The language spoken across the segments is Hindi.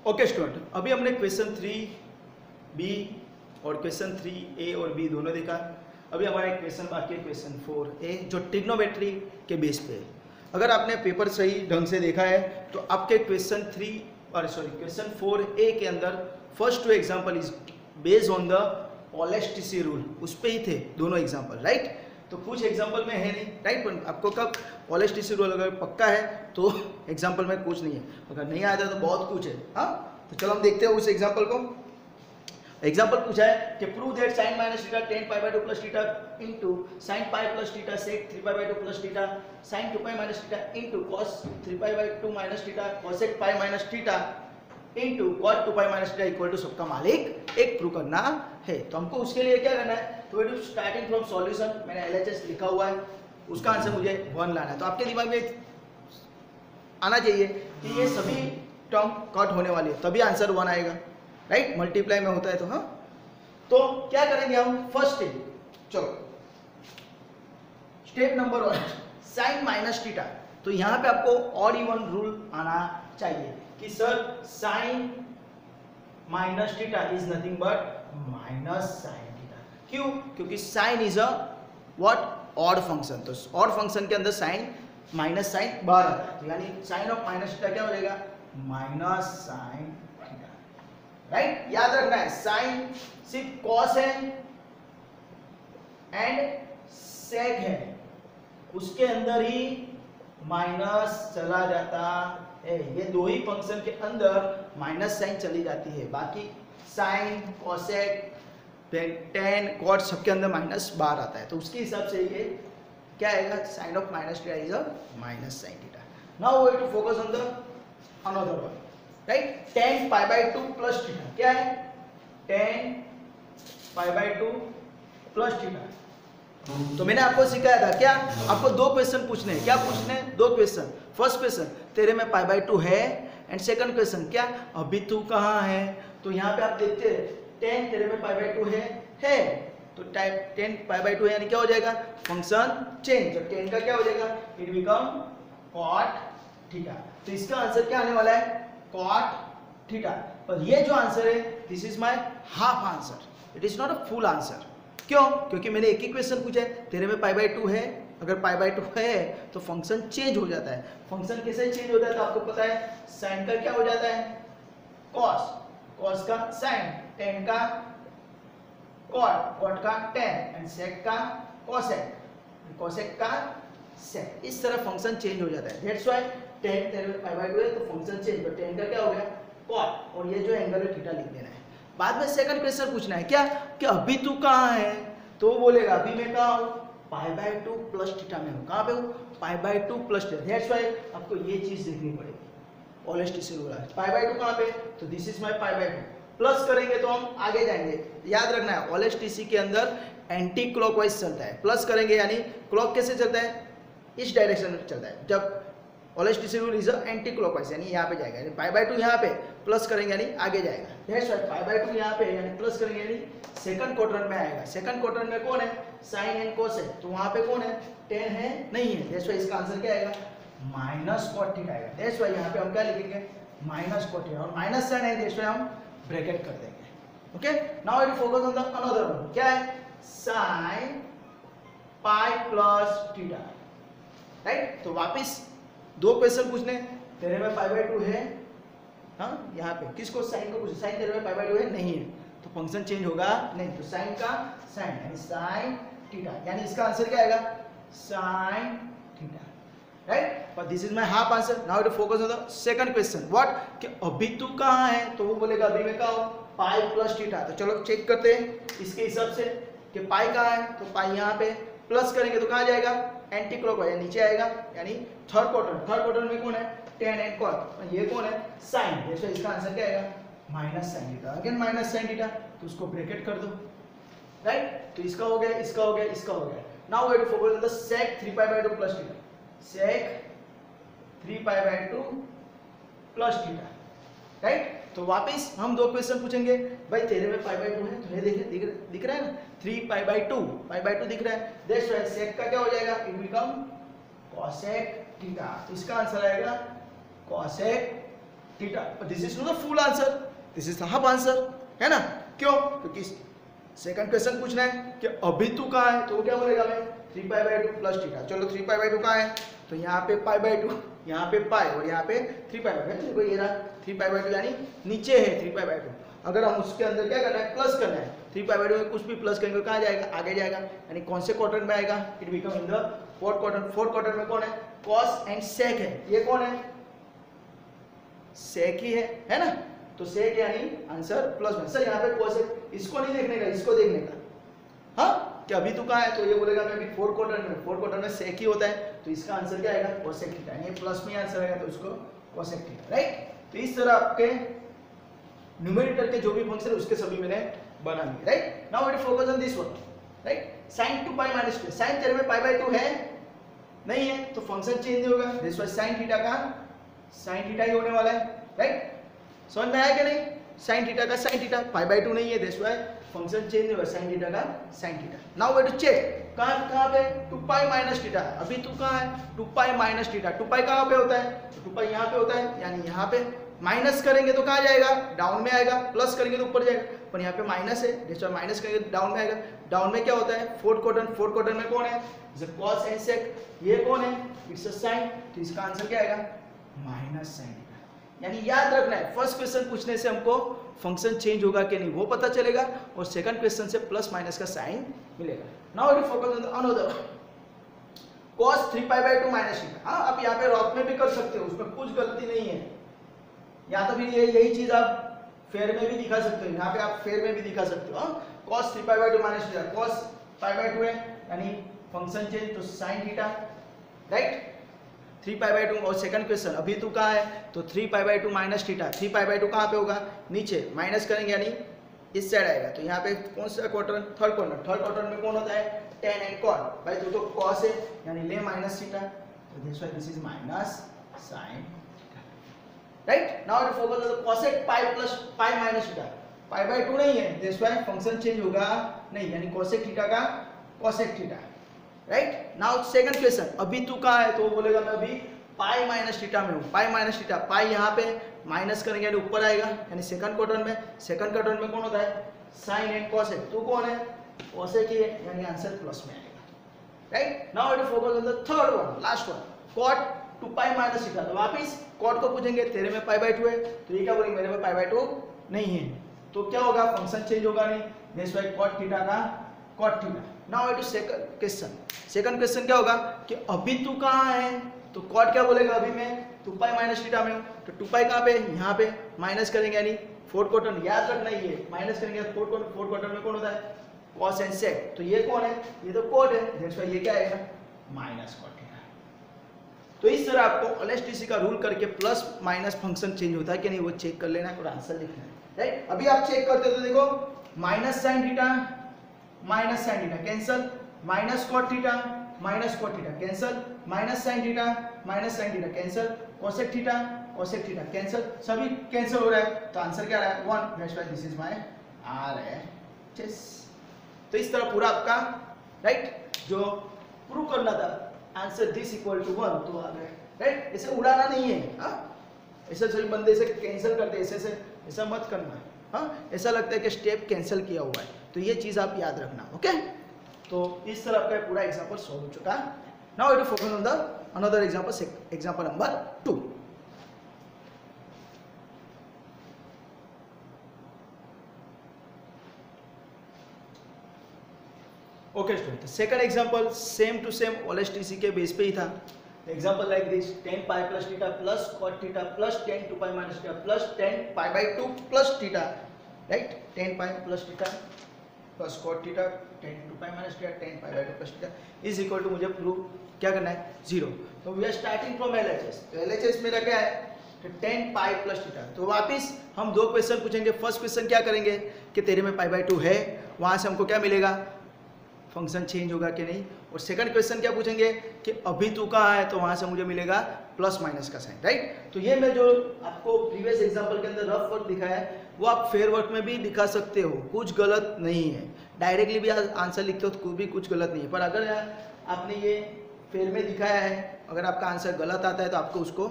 ओके स्टूडेंट, अभी हमने क्वेश्चन 3B और क्वेश्चन 3A और B दोनों देखा। अभी हमारा एक क्वेश्चन बाकी है, क्वेश्चन 4A, जो ट्रिग्नोमेट्री के बेस पे है। अगर आपने पेपर सही ढंग से देखा है तो आपके क्वेश्चन 4A के अंदर first two example is based on the पॉलेस्टिसी रूल, उस पर ही थे दोनों एग्जाम्पल, राइट। तो कुछ एग्जाम्पल में है नहीं, राइट, पर आपको कब पॉलेस्टिसी रूल अगर पक्का है तो एग्जाम्पल में कुछ नहीं है, अगर नहीं आता तो बहुत कुछ है। हाँ, तो चलो हम देखते हैं उस एग्जाम्पल को। एग्जाम्पल पूछा है कि prove that sin minus theta tan pi by 2 plus theta into sin pi plus theta sec 3 pi by 2 plus theta sin 2 pi minus theta into cos 3 pi by 2 minus theta cosec pi minus theta into cot 2 pi minus theta equal to सबका मालिक एक प्रूव करना है। तो हमको उसके लिए क्या करना है, तो स्टार्टिंग फ्रॉम सॉल्यूशन, मैंने LHS लिखा हुआ है, उसका आंसर मुझे 1 लाना है। तो आपके दिमाग में आना चाहिए कि ये सभी टर्म कट होने वाली है, तभी आंसर 1 आएगा, राइट। मल्टीप्लाई में होता है तो। हाँ, तो क्या करेंगे हम, फर्स्ट स्टेप, चलो step number 1, sine minus theta. तो यहाँ पे आपको ऑड इवन रूल आना चाहिए कि sir sine minus theta is nothing but minus sine theta. क्यों? क्योंकि sine is a what, odd function. तो ऑड फंक्शन के अंदर साइन माइनस साइन बाहर आता है, तो यानी साइन ऑफ माइनस थीटा क्या हो जाएगा, माइनस साइन थीटा, राइट। याद रखना है साइन सिर्फ कॉस है एंड सेक है, उसके अंदर ही माइनस चला जाता है। ये दो ही फंक्शन के अंदर माइनस साइन चली जाती है, बाकी साइन कॉसेक टेन कॉट सबके अंदर माइनस बाहर आता है। तो उसके हिसाब से ये क्या आएगा, sine of minus theta is a minus sine theta. Now we have to focus on the another one, right. tan pi by 2 plus theta क्या है, tan pi by 2 plus theta. तो मैंने आपको सिखाया था क्या, आपको दो क्वेश्चन पूछने हैं। क्या पूछने हैं, दो क्वेश्चन। फर्स्ट क्वेश्चन, तेरे में पाई बाय 2 है, एंड सेकंड क्वेश्चन क्या, अभी तू कहाँ है। तो यहाँ पे आप देखते हैं tan तेरे में पाई बाय 2 है तो टाइप tan पाई बाय 2 यानी क्या हो जाएगा, फंक्शन चेंज। तो tan का क्या हो जाएगा, इट बिकम cot थीटा। तो इसका आंसर क्या आने वाला है, cot थीटा। पर ये जो आंसर है, this is my half answer, it is not a full answer. क्यों? क्योंकि मैंने एक ही क्वेश्चन पूछा है, तेरे में पाई बाय 2 है, अगर पाई बाय 2 है तो फंक्शन चेंज हो जाता है। फंक्शन कैसे चेंज होता है तो आपको पता है, साइन का क्या हो जाता है, कॉस, कॉस का साइन, टेन का कॉट, कॉट का टेन, एंड सेक का कॉसेक, कॉसेक का सेक। इस तरह फंक्शन चेंज हो जाता है। दैट्स व्हाई टेन तेरे में पाई बाय 2 है तो फंक्शन चेंज, तो टेन का क्या हो गया, कॉट, और ये जो एंगल है थीटा लिख देना है। बाद में सेकंड क्वेश्चन पूछना है क्या, कि अभी तू कहाँ है। तो वो बोलेगा अभी मैं कहाँ हूँ, पाई बाय 2 प्लस थीटा में हूँ। कहाँ पे हूँ, पाई by 2 plus theta. That's why आपको ये चीज देखनी पड़ेगी, पॉलेस्टिसी रूल है। पाई बाय 2 कहाँ पे, तो this is my pi by 2। Plus करेंगे तो हम आगे जाएंगे। याद रखना है, पॉलेस्टिसी के अंदर एंटी क्लॉकवाइज चलता है। प्लस करेंगे यानी क्लॉक कैसे चलता है, इस डायरेक्शन में चलता है। जब पॉलेस्टिसी रूल इज एंटी क्लॉकवाइज यानी यहाँ पे जाएगा, यानी पाई बाय 2 यहाँ पे, प्लस करेंगे यानी आगे जाएगा। दैट्स व्हाई पाई बाय 2 यहाँ पे यानी प्लस करेंगे यानी सेकंड क्वाड्रेंट में आएगा। सेकंड क्वाड्रेंट में कौन है, साइन एंड कोसेक, तो वहाँ पे कौन है, टेन है, नहीं है। दैट्स व्हाई इसका आंसर क्या आएगा, माइनस कॉट थीटा आएगा। दैट्स व्हाई यहाँ पे हम क्या लिखेंगे, माइनस कॉट थीटा, और माइनस साइन है, दैट्स व्हाई हम ब्रैकेट कर देंगे। Okay, now I will focus on the another one. क्या है, sine pi plus theta, right. तो वापस दो क्वेश्चन पूछने, तेरे में पाई बाय 2 है, हाँ यहाँ पे किसको, साइन को पूछे, साइन तेरे में पाई बाय 2 है, नहीं है, तो फंक्शन चेंज होगा नहीं। तो साइन का साइन यानी साइन थीटा, यानी इसका आंसर क्या आएगा, sine theta, right. But this is my half answer. Now to focus on the second question, what, कि अभी तू कहाँ है। तो वो बोलेगा अभी मैं कहाँ हूँ, पाई प्लस थीटा। तो चलो चेक करते हैं इसके हिसाब से कि पाई कहाँ है, तो पाई यहाँ पे, प्लस करेंगे तो कहाँ जाएगा, एंटी क्लॉकवाइज नीचे आएगा, यानी थर्ड क्वाड्रेंट में कौन है, टेन एंड कॉट, ये कौन है, साइन। जैसे इसका आंसर क्या आएगा, minus sine theta. Again minus sine theta, तो उसको ब्रैकेट कर दो, राइट। तो इसका हो गया, इसका हो गया, इसका हो गया। Now we have to focus on the sec 3 pi by 2 plus theta, sec 3 pi by 2 plus theta, right. तो वापस हम दो क्वेश्चन पूछेंगे, भाई तेरे में पाई बाय 2 है, तो ये दिख रहा है ना, 3 पाई बाय 2 दिख रहा है। दैट्स व्हाई सेक का क्या हो जाएगा, इट बिकम कॉसेक थीटा। तो इसका आंसर आएगा cosec theta, this is not the full answer, this is the half answer, है ना? क्यों? क्योंकि सेकंड क्वेश्चन पूछना है कि अभी तू कहाँ है, तो क्या बोलेगा मैं 3π/2 प्लस थीटा। चलो 3π/2 कहाँ है, तो यहाँ पे π/2, यहाँ पे पाई और यहाँ पे 3π/2 है। देखो ये रहा 3π/2 यानी नीचे है 3π/2। अगर हम उसके अंदर क्या करना है, प्लस करना है, 3π/2 में कुछ भी प्लस करेंगे कहाँ जाएगा, आगे जाएगा, यानी कौन से क्वाड्रेंट में आएगा, it become in the fourth quadrant. Fourth quadrant में कौन है, कॉस एंड सेक है, ये कौन है, सेक ही है ना? तो सेक यानी आंसर प्लस में। सर यहाँ पे कॉस है, इसको नहीं देखने का, इसको देखने का, हाँ कि अभी तो कहाँ है, तो ये बोलेगा मैं अभी फोर्थ क्वाड्रेंट में, फोर्थ क्वाड्रेंट में सेक ही होता है, तो इसका आंसर क्या आएगा, कोसेक थीटा, ये प्लस में आंसर आएगा तो इसको कोसेक थीटा, राइट? तो इस तरह आपके न्यूमेरेटर के जो भी फंक्शन है उसके सभी मैंने बना लिए, right? Now we focus on this one, right? sin 2π - 2, sin तेरे में π/2 है नहीं है, तो फंक्शन चेंज नहीं होगा, दिस वाज sin थीटा का sin थीटा ही होने वाला है, राइट? समझ में आया कि नहीं? sin थीटा का sin थीटा, π/2 नहीं है, दिस वाज फंक्शन चेंज नहीं होगा, sin थीटा का sin theta. Now we to check कहाँ पे 2π - थीटा, अभी तू कहाँ है 2π - थीटा, 2π कहाँ पे होता है, तो 2π यहाँ पे होता है, यानी यहाँ पे माइनस करेंगे तो कहाँ जाएगा, डाउन में आएगा, प्लस करेंगे तो ऊपर जाएगा, पर यहाँ पे माइनस है, जिस माइनस करेंगे तो डाउन में आएगा। डाउन में क्या होता है, फोर्थ क्वाड्रेंट, फोर्थ क्वाड्रेंट में कौन है, कॉस एंड सेक, ये कौन है, इट्स अ साइन, तो इसका आंसर क्या आएगा, माइनस साइन। यानी याद रखना है, फर्स्ट क्वेश्चन पूछने से हमको फंक्शन चेंज होगा कि नहीं वो पता चलेगा, और सेकंड क्वेश्चन से प्लस माइनस का साइन मिलेगा। Now we focus on the another cos 3π/2 minus theta. हाँ, आप यहाँ पे रॉक में भी कर सकते हो, उसमें कुछ गलती नहीं है, या तो फिर यही चीज आप फेयर में भी दिखा सकते हो, यहाँ पे आप फेयर में भी दिखा सकते हो। cos 3π/2 माइनस थीटा, cos π/2 है यानी फंक्शन चेंज, तो sin थीटा, राइट? 3π/2 और सेकंड क्वेश्चन अभी तू कहाँ है, तो 3π/2 माइनस थीटा, 3π/2 कहाँ पे होगा, नीचे, माइनस करेंगे यानी इस साइड आएगा, तो यहाँ पे कौन सा quadrant, third quadrant, third quadrant में कौन होता है, tan एंड cot, भाई तू तो cos है यानी ले माइनस थीटा, तो this is minus sin, right? Now we focus on the cosec pi plus pi minus theta, π/2 नहीं है, दिस वाई फंक्शन चेंज होगा नहीं, यानी cosec थीटा का cosec theta, right? Now second question अभी तू कहाँ है, तो वो बोलेगा मैं अभी पाई माइनस थीटा में हूँ, पाई माइनस थीटा, पाई यहाँ पे माइनस करेंगे यानी ऊपर आएगा, यानी सेकंड क्वाड्रेंट में, सेकंड क्वाड्रेंट में कौन होता है, साइन एंड कॉसेक, तू कौन है, कॉसेक ही है, यानी आंसर प्लस में आएगा, right? Now we focus on the third one, last one, cot 2π minus theta, तो वापिस cot को पूछेंगे, तेरे में π/2 है, तो ये क्या बोलेंगे, मेरे में π/2 नहीं है, तो क्या होगा, फंक्शन चेंज होगा नहीं, दैट्स व्हाई cot थीटा का cot theta. Now we to second question, second question क्या होगा कि अभी तू कहाँ है, तो cot क्या बोलेगा, अभी मैं 2π माइनस थीटा में हूँ, तो 2π कहाँ पे, यहाँ पे, माइनस करेंगे यानी फोर्थ क्वाड्रेंट, याद रखना ही है, माइनस करेंगे फोर्थ क्वाड्रेंट में कौन होता है, cos एंड sec, तो ये कौन है, ये तो cot है, दैट्स व्हाई ये क्या आएगा, माइनस cot थीटा। तो इस तरह आपको LHTC का रूल करके प्लस माइनस फंक्शन चेंज होता है कि नहीं वो चेक कर लेना है और आंसर लिखना है, राइट? अभी आप चेक करते हो तो देखो minus sine theta cancel, minus cot theta cancel, minus sine theta cancel, cosec theta cancel, सभी कैंसिल हो रहा है, तो आंसर क्या आ रहा है 1, that's why this is my RHS। तो इस तरह पूरा आपका, राइट, जो प्रूव करना था आंसर दिस इक्वल टू 1, तो आ गए, राइट? इसे उड़ाना नहीं है, हाँ, ऐसे सभी बंदे इसे कैंसिल करते हैं, ऐसा मत करना, हाँ, ऐसा लगता है कि स्टेप कैंसिल किया हुआ है, तो ये चीज़ आप याद रखना, ओके? तो इस तरह आपका पूरा एग्जाम्पल सॉल्व हो चुका है। Now we focus on the another example, example number 2। Okay student, the second example same to same LHTC के बेस पे ही था। Example like this, tan pi plus theta plus cot theta plus tan 2pi minus theta plus tan pi/2 plus theta, right? tan pi plus theta plus cot theta tan 2pi minus theta tan pi/2 plus theta is equal to, मुझे प्रूव क्या करना है, 0। तो we are starting from LHS, तो LHS मेरा क्या है, tan pi plus theta। तो वापिस हम दो क्वेश्चन पूछेंगे, फर्स्ट क्वेश्चन क्या करेंगे कि तेरे में pi/2 है, वहाँ से हमको क्या मिलेगा, फंक्शन चेंज होगा कि नहीं, और सेकंड क्वेश्चन क्या पूछेंगे कि अभी तू कहाँ है, तो वहाँ से मुझे मिलेगा प्लस माइनस का साइन, राइट? तो ये मैं जो आपको प्रीवियस एग्जांपल के अंदर रफ वर्क दिखाया है वो आप फेयर वर्क में भी दिखा सकते हो, कुछ गलत नहीं है, डायरेक्टली भी आंसर लिखते हो तो भी कुछ गलत नहीं है, पर अगर आपने ये फेयर में दिखाया है, अगर आपका आंसर गलत आता है तो आपको उसको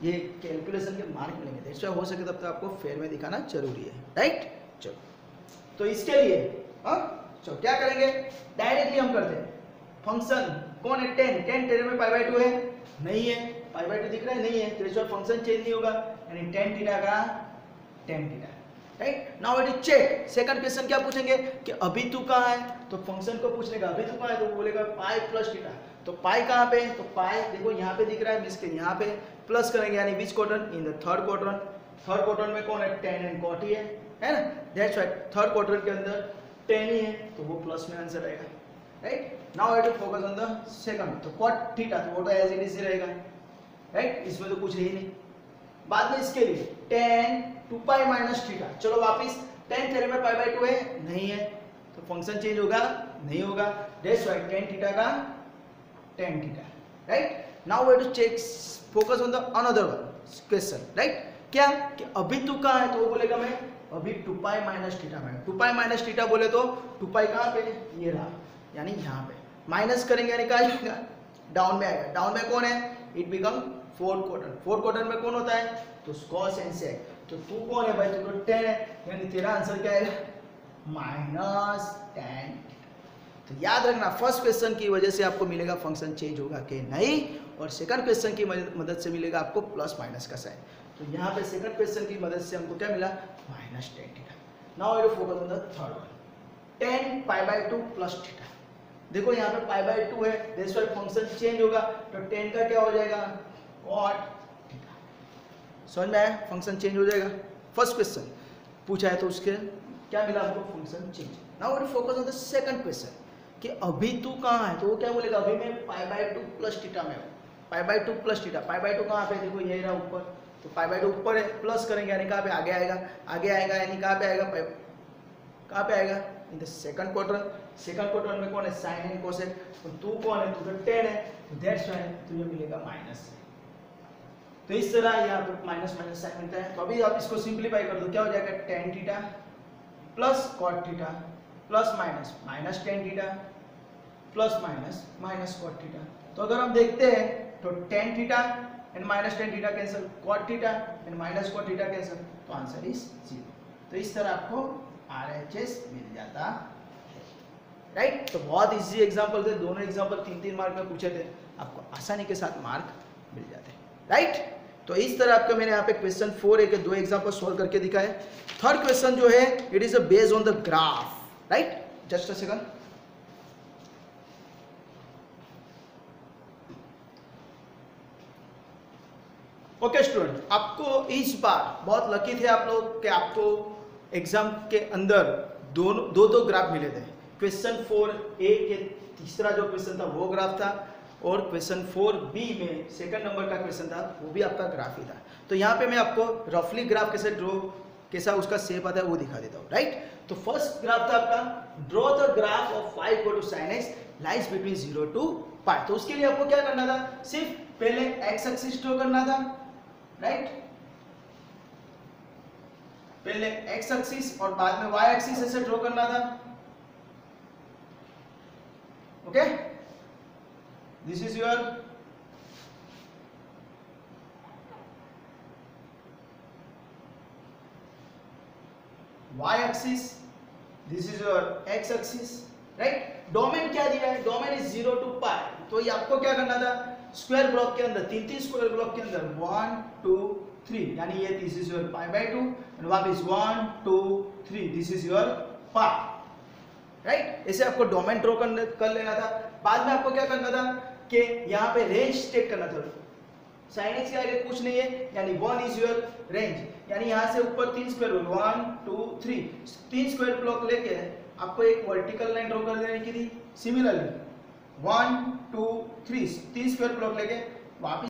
ये कैलकुलेशन के मार्क मिलेंगे, दैट्स व्हाई हो सके तब तक आपको फेयर में दिखाना जरूरी है, राइट। चलो तो इसके लिए चलो क्या करेंगे, डायरेक्टली हम करते हैं। फंक्शन कौन है, 10 टेन में π/2 है, नहीं है, π/2 दिख रहा है, नहीं है, तो इस बार फंक्शन चेंज नहीं होगा, यानी tan थीटा का tan theta, right. Now it is check. Second question क्या पूछेंगे कि अभी तू कहाँ है, तो फंक्शन को पूछने का अभी तू कहाँ है, तो वो बोलेगा पाई प्लस थीटा। तो पाई कहाँ पे, तो पाई देखो यहाँ पे दिख रहा है, मींस के यहाँ पे प्लस करेंगे, यानी विच quadrant, in the third quadrant. Third quadrant में कौन है, tan एंड cot ही है ना, दैट्स व्हाई थर्ड क्वाड्रेंट के अंदर tan ही है, तो वो प्लस में आंसर आएगा, right. Now I to focus on the second, तो cot थीटा, तो वो तो एज इट इज ही रहेगा, राइट, इसमें तो कुछ है ही नहीं। बाद में इसके लिए tan 2π माइनस थीटा, चलो वापिस tan थेरे में π/2 है, नहीं है, तो फंक्शन चेंज होगा, नहीं होगा, दैट्स व्हाई tan थीटा का tan theta, right. Now we have to check, focus on the another one question, right. क्या कि अभी तू कहाँ है, तो वो बोलेगा मैं अभी 2π माइनस थीटा में। 2π माइनस थीटा बोले तो 2π कहाँ पे, ये रहा, यानी यहाँ पे माइनस करेंगे, यानी कहाँ आएगा, डाउन में आएगा। डाउन में कौन है, it become fourth quadrant. Fourth quadrant में कौन होता है, तो cos एंड sec। तो तू कौन है भाई, तू तो tan है, यानी तेरा आंसर क्या आएगा, माइनस tan। तो याद रखना, फर्स्ट क्वेश्चन की वजह से आपको मिलेगा फंक्शन चेंज होगा कि नहीं, और सेकंड क्वेश्चन की मदद से मिलेगा आपको प्लस माइनस का साइन। तो यहाँ पे सेकंड क्वेश्चन की मदद से हमको क्या मिला, minus tan theta. Now I will focus on the third one, tan π/2 plus theta. देखो यहाँ पे π/2 है, दैट्स व्हाई फंक्शन चेंज होगा, तो tan का क्या हो जाएगा, cot थीटा। समझ में आया, फंक्शन चेंज हो जाएगा। फर्स्ट क्वेश्चन पूछा है तो उसके क्या मिला हमको, function change. Now I will focus on the second question कि अभी तू कहाँ है, तो वो क्या बोलेगा, अभी मैं π/2 प्लस थीटा में हूँ। π/2 प्लस थीटा, π/2 कहाँ पे, देखो यही रहा ऊपर, तो π/2 ऊपर है, प्लस करेंगे यानी कहाँ पे, आगे आएगा, आगे आएगा, यानी कहाँ पे आएगा, कहाँ पे आएगा, in the second quadrant. Second quadrant में कौन है, साइन एंड कोसेक। तो तू कौन है, तू तो tan है, तो दैट्स व्हाई तुझे मिलेगा माइनस। तो इस तरह यहाँ पे माइनस माइनस साइन मिलता है। तो अभी आप इसको सिंप्लीफाई कर दो, क्या हो जाएगा, tan theta plus cot theta plus minus minus tan theta plus minus minus cot theta. तो अगर हम देखते हैं तो tan theta and minus tan theta cancel, cot theta and minus cot theta cancel, तो आंसर इज 0। तो इस तरह आपको RHS मिल जाता है, राइट। तो बहुत इजी एग्जांपल थे, दोनों एग्जांपल 3-3 मार्क में पूछे थे, आपको आसानी के साथ मार्क मिल जाते हैं, राइट। तो इस तरह आपका मैंने यहाँ पे क्वेश्चन 4 के 2 एग्जांपल सॉल्व करके दिखाए। थर्ड क्वेश्चन जो है, it is based on the graph, right. Just a second, okay student, आपको इस बार बहुत लकी थे आप लोग कि आपको एग्जाम के अंदर दो ग्राफ मिले थे। क्वेश्चन 4A के तीसरा जो क्वेश्चन था वो ग्राफ था, और क्वेश्चन 4B में सेकंड नंबर का क्वेश्चन था, वो भी आपका ग्राफ ही था। तो यहाँ पे मैं आपको रफली ग्राफ कैसे ड्रॉ, कैसा उसका शेप आता है वो दिखा देता हूँ, राइट। तो फर्स्ट ग्राफ था आपका, draw the graph of phi equal to sin x lies between 0 to π। तो उसके लिए आपको क्या करना था, सिर्फ पहले x एक्सिस ड्रॉ करना था, राइट, पहले x एक्सिस और बाद में y एक्सिस ऐसे ड्रॉ करना था, okay. This is your y axis, this is your x axis, right. Domain क्या दिया है, डोमेन इज 0 to π। तो ये आपको क्या करना था, स्क्वायर ब्लॉक के अंदर, 3 स्क्वायर ब्लॉक के अंदर 1 2 3, यानी ये दिस इज योर π/2 एंड वापस 1 2 3, दिस इज योर π, राइट। ऐसे आपको डोमेन ड्रॉ कर लेना था। बाद में आपको क्या करना था कि यहाँ पे रेंज टेक करना था। sin x के आगे कुछ नहीं है, यानी 1 इज योर रेंज, यानी यहाँ से ऊपर 3 स्क्वायर 1 2 3, 3 स्क्वायर ब्लॉक लेके आपको एक वर्टिकल लाइन ड्रॉ कर देने की थी। सिमिलरली 1 2 3, 3 स्क्वायर ब्लॉक लेके वापस